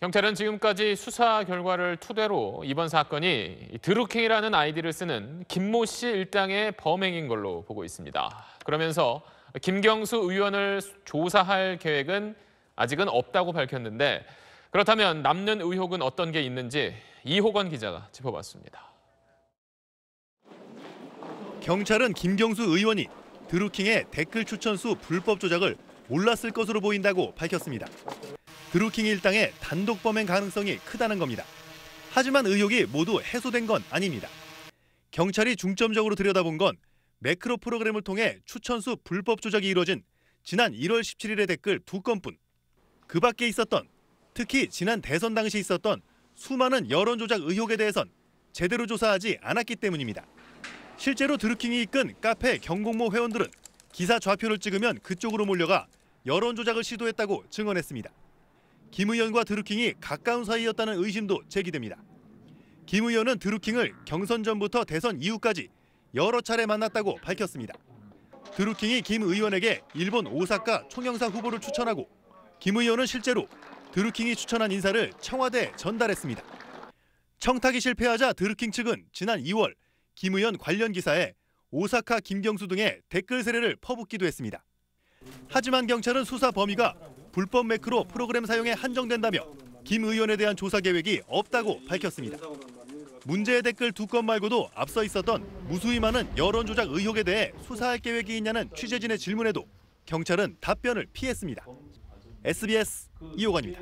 경찰은 지금까지 수사 결과를 토대로 이번 사건이 드루킹이라는 아이디를 쓰는 김모 씨 일당의 범행인 걸로 보고 있습니다. 그러면서 김경수 의원을 조사할 계획은 아직은 없다고 밝혔는데 그렇다면 남는 의혹은 어떤 게 있는지 이호건 기자가 짚어봤습니다. 경찰은 김경수 의원이 드루킹의 댓글 추천수 불법 조작을 몰랐을 것으로 보인다고 밝혔습니다. 드루킹 일당의 단독 범행 가능성이 크다는 겁니다. 하지만 의혹이 모두 해소된 건 아닙니다. 경찰이 중점적으로 들여다본 건 매크로 프로그램을 통해 추천수 불법 조작이 이루어진 지난 1월 17일의 댓글 2건뿐. 그 밖에 있었던, 특히 지난 대선 당시 있었던 수많은 여론 조작 의혹에 대해선 제대로 조사하지 않았기 때문입니다. 실제로 드루킹이 이끈 카페 경공모 회원들은 기사 좌표를 찍으면 그쪽으로 몰려가 여론 조작을 시도했다고 증언했습니다. 김 의원과 드루킹이 가까운 사이였다는 의심도 제기됩니다. 김 의원은 드루킹을 경선 전부터 대선 이후까지 여러 차례 만났다고 밝혔습니다. 드루킹이 김 의원에게 일본 오사카 총영사 후보를 추천하고 김 의원은 실제로 드루킹이 추천한 인사를 청와대에 전달했습니다. 청탁이 실패하자 드루킹 측은 지난 2월 김 의원 관련 기사에 오사카 김경수 등의 댓글 세례를 퍼붓기도 했습니다. 하지만 경찰은 수사 범위가 불법 매크로 프로그램 사용에 한정된다며 김 의원에 대한 조사 계획이 없다고 밝혔습니다. 문제의 댓글 2건 말고도 앞서 있었던 무수히 많은 여론 조작 의혹에 대해 수사할 계획이 있냐는 취재진의 질문에도 경찰은 답변을 피했습니다. SBS 이호건입니다.